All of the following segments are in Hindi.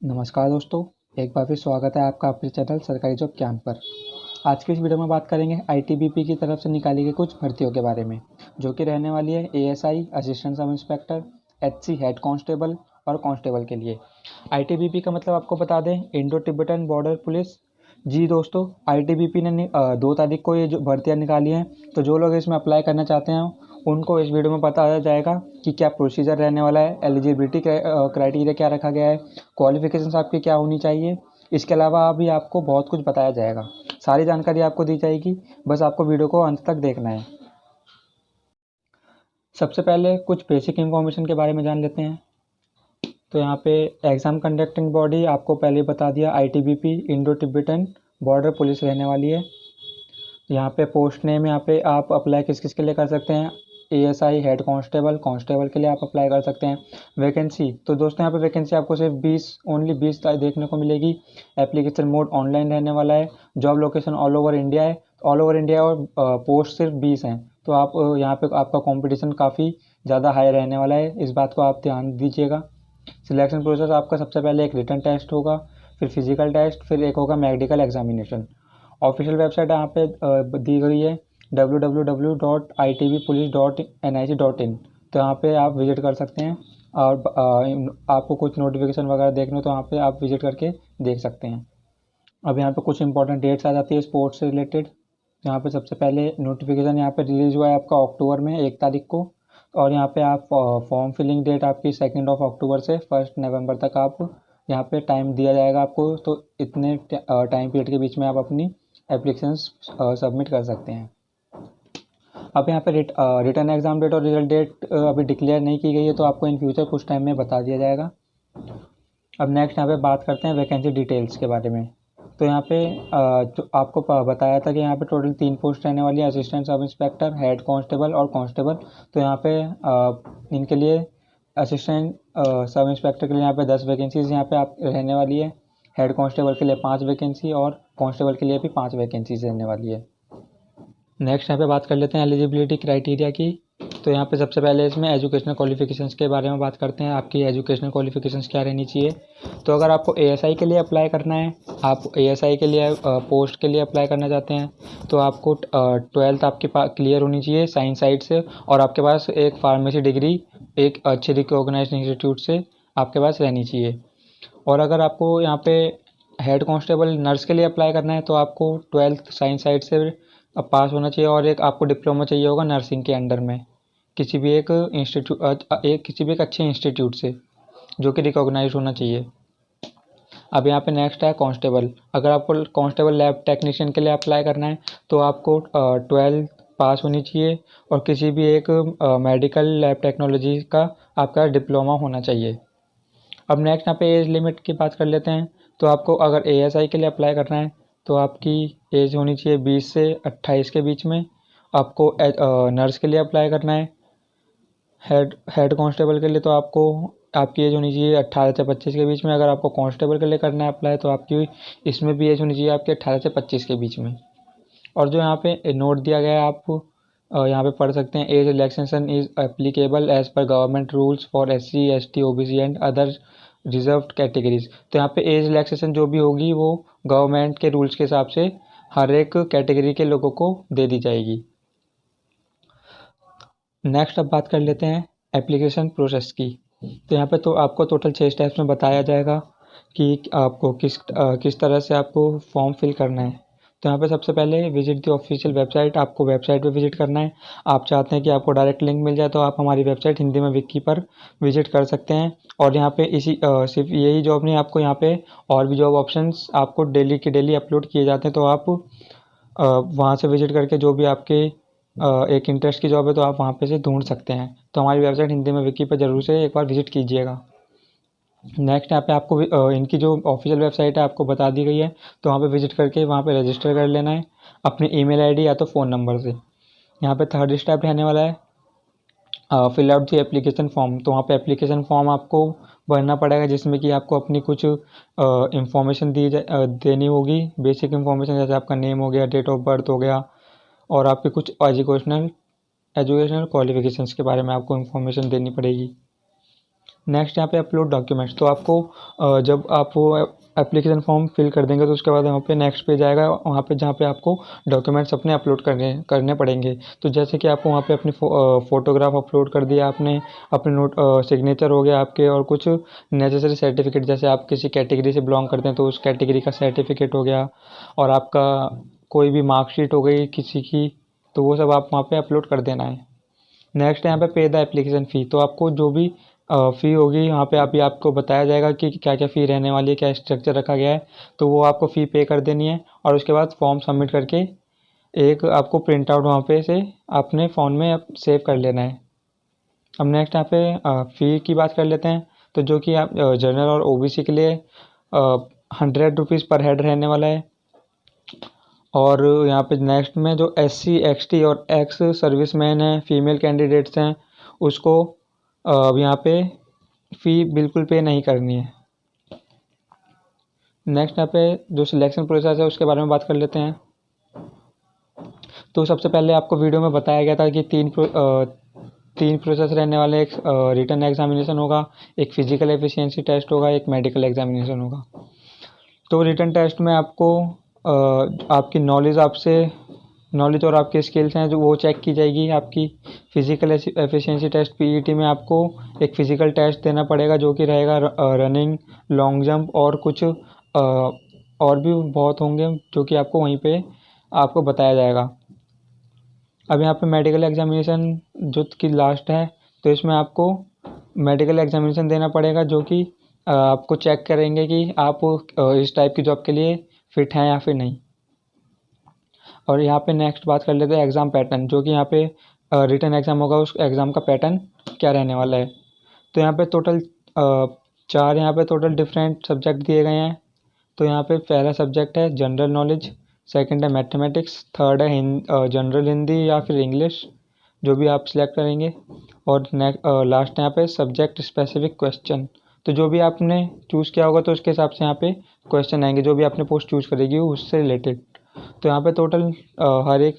नमस्कार दोस्तों। एक बार फिर स्वागत है आपका अपने चैनल सरकारी जॉब ज्ञान पर। आज की इस वीडियो में बात करेंगे आईटीबीपी की तरफ से निकाली गई कुछ भर्तियों के बारे में, जो कि रहने वाली है ASI, assistant sub inspector, HC head constable और कांस्टेबल के लिए। आईटीबीपी का मतलब आपको बता दें, इंडो तिब्बतन बॉर्डर पुलिस। जी दोस्तों, आईटीबीपी ने 2 तारीख को ये जो भर्तियाँ निकाली हैं, तो जो लोग इसमें अप्लाई करना चाहते हैं उनको इस वीडियो में बताया जाएगा कि क्या प्रोसीजर रहने वाला है, एलिजिबिलिटी क्राइटेरिया क्या रखा गया है, क्वालिफिकेशंस आपकी क्या होनी चाहिए। इसके अलावा अभी आपको बहुत कुछ बताया जाएगा, सारी जानकारी आपको दी जाएगी, बस आपको वीडियो को अंत तक देखना है। सबसे पहले कुछ बेसिक इन्फॉर्मेशन के बारे में जान लेते हैं। तो यहाँ पे एग्ज़ाम कंडक्टिंग बॉडी आपको पहले बता दिया, ITBP Indo Tibetan border police रहने वाली है। यहाँ पे पोस्ट नेम, यहाँ पे आप अप्लाई किस किस के लिए कर सकते हैं। एएसआई हेड कांस्टेबल, कांस्टेबल के लिए आप अप्लाई कर सकते हैं। वैकेंसी, तो दोस्तों यहाँ पे वैकेंसी आपको सिर्फ 20 ओनली 20 देखने को मिलेगी। एप्लीकेशन मोड ऑनलाइन रहने वाला है। Job location all over India है, ऑल ओवर इंडिया, और पोस्ट सिर्फ 20 हैं। तो आप यहाँ पे आपका कॉम्पिटिशन काफ़ी ज़्यादा हाई रहने वाला है, इस बात को आप ध्यान दीजिएगा। सिलेक्शन प्रोसेस आपका सबसे पहले एक रिटन टेस्ट होगा, फिर फिजिकल टेस्ट, फिर एक होगा मेडिकल एग्जामिनेशन। ऑफिशियल वेबसाइट यहाँ पे दी गई है www.itbpolice.nic.in। तो यहाँ पे आप विजिट कर सकते हैं, और आपको कुछ नोटिफिकेशन वगैरह देखना हो तो यहाँ पे आप विजिट करके देख सकते हैं। अब यहाँ पे कुछ इंपॉर्टेंट डेट्स आ जाती है स्पोर्ट्स से रिलेटेड। यहाँ पे सबसे पहले नोटिफिकेशन यहाँ पे रिलीज हुआ है आपका अक्टूबर में 1 तारीख को, और यहाँ पे आप फॉर्म फिलिंग डेट आपकी 2 अक्टूबर से 1 नवंबर तक आप यहाँ पे टाइम दिया जाएगा आपको। तो इतने टाइम पीरियड के बीच में आप अपनी एप्लीकेशंस सबमिट कर सकते हैं। अब यहाँ पे रिटर्न एग्जाम डेट और रिजल्ट डेट अभी डिक्लेयर नहीं की गई है, तो आपको इन फ्यूचर कुछ टाइम में बता दिया जाएगा। अब नेक्स्ट यहाँ पे बात करते हैं वैकेंसी डिटेल्स के बारे में। तो यहाँ पे जो आपको बताया था कि यहाँ पे टोटल 3 पोस्ट रहने वाली है, assistant sub inspector, head constable और कांस्टेबल। तो यहाँ पे इनके लिए असिस्टेंट सब इंस्पेक्टर के लिए यहाँ पे 10 वैकेंसीज यहाँ पे आप रहने वाली है। हेड कांस्टेबल के लिए 5 वैकेंसी और कांस्टेबल के लिए भी 5 वैकेंसीज रहने वाली है। नेक्स्ट यहाँ पे बात कर लेते हैं एलिजिबिलिटी क्राइटेरिया की। तो यहाँ पे सबसे पहले इसमें एजुकेशनल क्वालिफिकेशंस के बारे में बात करते हैं, आपकी एजुकेशनल क्वालिफिकेशंस क्या रहनी चाहिए। तो अगर आपको एएसआई के लिए अप्लाई करना है, आप एएसआई के लिए पोस्ट के लिए अप्लाई करना चाहते हैं, तो आपको 12th आपके पास क्लियर होनी चाहिए साइंस साइड से, और आपके पास एक फार्मेसी डिग्री एक अच्छे रिकॉग्नाइज्ड इंस्टीट्यूट से आपके पास रहनी चाहिए। और अगर आपको यहाँ पे हेड कांस्टेबल नर्स के लिए अप्लाई करना है, तो आपको 12th साइंस साइड से पास होना चाहिए, और एक आपको डिप्लोमा चाहिए होगा नर्सिंग के अंडर में किसी भी एक अच्छे इंस्टीट्यूट से, जो कि रिकॉग्नाइज होना चाहिए। अब यहाँ पे नेक्स्ट है कांस्टेबल। अगर आपको कांस्टेबल लैब टेक्नीशियन के लिए अप्लाई करना है, तो आपको 12th पास होनी चाहिए, और किसी भी एक मेडिकल लैब टेक्नोलॉजी का आपका डिप्लोमा होना चाहिए। अब नेक्स्ट यहाँ पे एज लिमिट की बात कर लेते हैं। तो आपको अगर एएसआई के लिए अप्लाई करना है, तो आपकी एज होनी चाहिए 20 से 28 के बीच में। आपको नर्स के लिए अप्लाई करना है, हेड कांस्टेबल के लिए, तो आपको आपकी एज होनी चाहिए 18 से 25 के बीच में। अगर आपको कांस्टेबल के लिए करना है अप्लाई, तो आपकी इसमें भी एज होनी चाहिए आपके 18 से 25 के बीच में। और जो यहाँ पे नोट दिया गया है, आप यहाँ पे पढ़ सकते हैं, age relaxation is applicable as per government rules for SC ST OBC and other reserved categories. तो यहाँ पे एज रिलैक्सेशन जो भी होगी वो गवर्नमेंट के रूल्स के हिसाब से हर एक कैटेगरी के लोगों को दे दी जाएगी। नेक्स्ट अब बात कर लेते हैं एप्लीकेशन प्रोसेस की। तो यहाँ पे तो आपको टोटल 6 स्टेप्स में बताया जाएगा कि आपको किस तरह से आपको फॉर्म फिल करना है। तो यहाँ पे सबसे पहले विजिट द ऑफिशियल वेबसाइट, आपको वेबसाइट पे विजिट करना है। आप चाहते हैं कि आपको डायरेक्ट लिंक मिल जाए, तो आप हमारी वेबसाइट हिंदी में विक्की पर विजिट कर सकते हैं। और यहाँ पे सिर्फ यही जॉब नहीं, आपको यहाँ पे और भी जॉब ऑप्शंस आपको डेली के डेली अपलोड किए जाते हैं। तो आप वहाँ से विजिट करके जो भी आपके एक इंटरेस्ट की जॉब है, तो आप वहाँ पे से ढूंढ सकते हैं। तो हमारी वेबसाइट हिंदी में विक्की पर जरूर से एक बार विजिट कीजिएगा। नेक्स्ट यहाँ पे आपको इनकी जो ऑफिशियल वेबसाइट है आपको बता दी गई है, तो वहाँ पे विजिट करके वहाँ पे रजिस्टर कर लेना है अपनी ईमेल आईडी या तो फ़ोन नंबर से। यहाँ पे थर्ड स्टेप रहने वाला है fill out the application form. तो वहाँ पे एप्लीकेशन फॉर्म आपको भरना पड़ेगा, जिसमें कि आपको अपनी कुछ इंफॉर्मेशन देनी होगी, बेसिक इंफॉर्मेशन, जैसे आपका नेम हो गया, डेट ऑफ बर्थ हो गया, और आपके कुछ एजुकेशनल क्वालिफिकेशंस के बारे में आपको इन्फॉर्मेशन देनी पड़ेगी। नेक्स्ट यहाँ पे अपलोड डॉक्यूमेंट्स। तो आपको जब आप वो एप्लीकेशन फॉर्म फिल कर देंगे तो उसके बाद वहाँ पे नेक्स्ट पेज आएगा, वहाँ पे जहाँ पे आपको डॉक्यूमेंट्स अपने अपलोड करने पड़ेंगे। तो जैसे कि आपको वहाँ पे अपनी फ़ोटोग्राफ अपलोड कर दिया आपने, अपने नोट सिग्नेचर हो गया आपके, और कुछ नेसेसरी सर्टिफिकेट, जैसे आप किसी कैटेगरी से बिलोंग करते हैं तो उस कैटेगरी का सर्टिफिकेट हो गया, और आपका कोई भी मार्कशीट हो गई किसी की, तो वो सब आप वहाँ पे अपलोड कर देना है। नेक्स्ट यहाँ पे पे द एप्लीकेशन फ़ी। तो आपको जो भी फ़ी होगी यहाँ पे आपको बताया जाएगा कि क्या क्या फ़ी रहने वाली है, क्या स्ट्रक्चर रखा गया है, तो वो आपको फ़ी पे कर देनी है। और उसके बाद फॉर्म सबमिट करके एक आपको प्रिंट आउट वहाँ पे से अपने फ़ोन में सेव कर लेना है। अब नेक्स्ट यहाँ पे फ़ी की बात कर लेते हैं। तो जो कि आप जनरल और ओबीसी के लिए 100 रुपीज़ पर हेड रहने वाला है। और यहाँ पे नेक्स्ट में जो SC XT और एक्स सर्विसमैन हैं, फीमेल कैंडिडेट्स हैं, उसको अब यहाँ पे फ़ी बिल्कुल पे नहीं करनी है। नेक्स्ट यहाँ पे जो सिलेक्शन प्रोसेस है उसके बारे में बात कर लेते हैं। तो सबसे पहले आपको वीडियो में बताया गया था कि तीन प्रोसेस रहने वाले। एक रिटन एग्जामिनेशन होगा, एक फिजिकल एफिशिएंसी टेस्ट होगा, एक मेडिकल एग्जामिनेशन होगा। तो रिटन टेस्ट में आपको आपकी नॉलेज और आपके स्किल्स हैं जो वो चेक की जाएगी आपकी। फिजिकल एफिशिएंसी टेस्ट PET में आपको एक फिजिकल टेस्ट देना पड़ेगा जो कि रहेगा रनिंग, लॉन्ग जंप और कुछ और भी बहुत होंगे जो कि आपको वहीं पे आपको बताया जाएगा। अब यहाँ पे मेडिकल एग्जामिनेशन जो कि लास्ट है, तो इसमें आपको मेडिकल एग्जामिनेशन देना पड़ेगा जो कि आपको चेक करेंगे कि आप इस टाइप की जॉब के लिए फिट हैं या फिर नहीं। और यहाँ पे नेक्स्ट बात कर लेते हैं एग्ज़ाम पैटर्न, जो कि यहाँ पे रिटन एग्ज़ाम होगा, उस एग्ज़ाम का पैटर्न क्या रहने वाला है। तो यहाँ पे टोटल डिफरेंट सब्जेक्ट दिए गए हैं। तो यहाँ पे पहला सब्जेक्ट है जनरल नॉलेज, सेकंड है मैथमेटिक्स, थर्ड है जनरल हिंदी या फिर इंग्लिश, जो भी आप सिलेक्ट करेंगे, और लास्ट यहाँ पे सब्जेक्ट स्पेसिफिक क्वेश्चन। तो जो भी आपने चूज़ किया होगा तो उसके हिसाब से यहाँ पे क्वेश्चन आएंगे, जो भी आपने पोस्ट चूज़ करेगी उससे रिलेटेड। तो यहाँ पे टोटल हर एक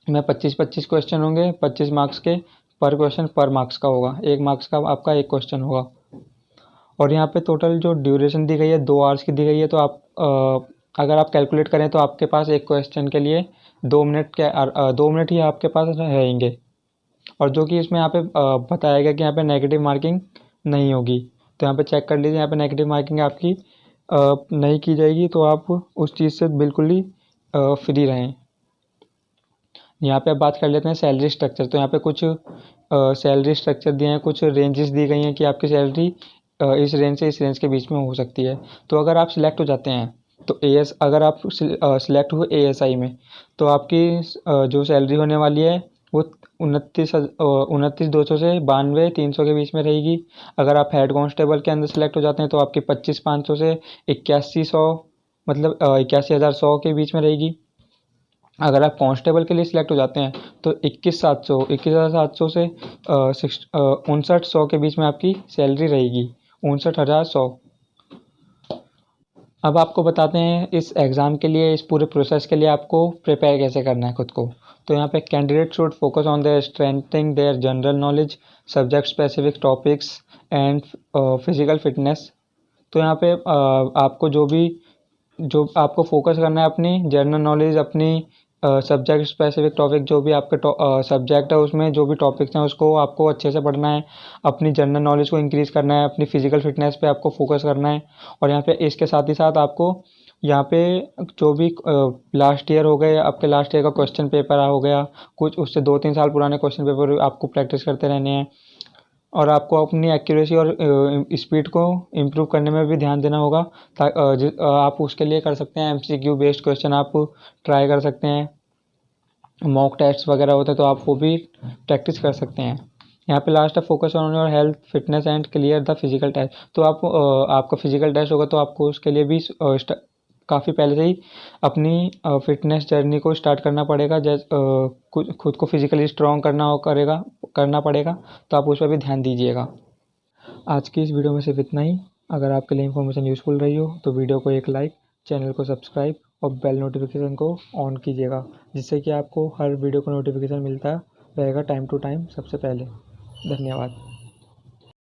में 25-25 क्वेश्चन होंगे, 25 मार्क्स के, पर क्वेश्चन पर मार्क्स का होगा, 1 मार्क्स का आपका एक क्वेश्चन होगा। और यहाँ पे टोटल जो ड्यूरेशन दी गई है 2 आवर्स की दी गई है। तो आप अगर आप कैलकुलेट करें तो आपके पास एक क्वेश्चन के लिए 2 मिनट ही आपके पास रहेंगे। और जो कि इसमें यहाँ पे बताया गया कि यहाँ पे नेगेटिव मार्किंग नहीं होगी। तो यहाँ पे चेक कर लीजिए, यहाँ पे नेगेटिव मार्किंग आपकी नहीं की जाएगी, तो आप उस चीज़ से बिल्कुल ही फ्री रहें। यहाँ पे अब बात कर लेते हैं सैलरी स्ट्रक्चर। तो यहाँ पे कुछ सैलरी स्ट्रक्चर दिए हैं, कुछ रेंजेस दी गई हैं कि आपकी सैलरी इस रेंज से इस रेंज के बीच में हो सकती है। तो अगर आप सिलेक्ट हो जाते हैं तो अगर आप सिलेक्ट हुए ASI में, तो आपकी जो सैलरी होने वाली है वो 29,200 से 92,300 के बीच में रहेगी। अगर आप हेड कांस्टेबल के अंदर सेलेक्ट हो जाते हैं तो आपकी 25,500 से 81,100, मतलब 81,100 के बीच में रहेगी। अगर आप कांस्टेबल के लिए सिलेक्ट हो जाते हैं तो 21,700 से 59,100 के बीच में आपकी सैलरी रहेगी, 59,100। अब आपको बताते हैं इस एग्ज़ाम के लिए, इस पूरे प्रोसेस के लिए आपको प्रिपेयर कैसे करना है खुद को। तो यहाँ पे candidate should focus on their strengthening their general knowledge, subject specific topics and physical fitness. तो यहाँ पे आपको जो आपको फोकस करना है अपनी जनरल नॉलेज, अपनी सब्जेक्ट स्पेसिफिक टॉपिक, जो भी आपके सब्जेक्ट है उसमें जो भी टॉपिक्स हैं उसको आपको अच्छे से पढ़ना है, अपनी जनरल नॉलेज को इंक्रीज़ करना है, अपनी फिजिकल फिटनेस पे आपको फोकस करना है। और यहाँ पे इसके साथ ही साथ आपको यहाँ पे जो भी लास्ट ईयर हो गए, आपके लास्ट ईयर का क्वेश्चन पेपर हो गया, कुछ उससे 2-3 साल पुराने क्वेश्चन पेपर आपको प्रैक्टिस करते रहने हैं। और आपको अपनी एक्यूरेसी और स्पीड को इम्प्रूव करने में भी ध्यान देना होगा। आप उसके लिए कर सकते हैं MCQ बेस्ड क्वेश्चन आप ट्राई कर सकते हैं, मॉक टेस्ट वगैरह होते हैं तो आप वो भी प्रैक्टिस कर सकते हैं। यहाँ पे लास्ट है focus on your health fitness and clear the physical test. तो आपका फिजिकल टेस्ट होगा तो आपको उसके लिए भी काफ़ी पहले से ही अपनी फिटनेस जर्नी को स्टार्ट करना पड़ेगा। खुद को फिजिकली स्ट्रॉन्ग करना पड़ेगा, तो आप उस पर भी ध्यान दीजिएगा। आज की इस वीडियो में सिर्फ इतना ही। अगर आपके लिए इन्फॉर्मेशन यूज़फुल रही हो तो वीडियो को एक लाइक, चैनल को सब्सक्राइब और बेल नोटिफिकेशन को ऑन कीजिएगा, जिससे कि आपको हर वीडियो का नोटिफिकेशन मिलता रहेगा टाइम टू टाइम सबसे पहले। धन्यवाद।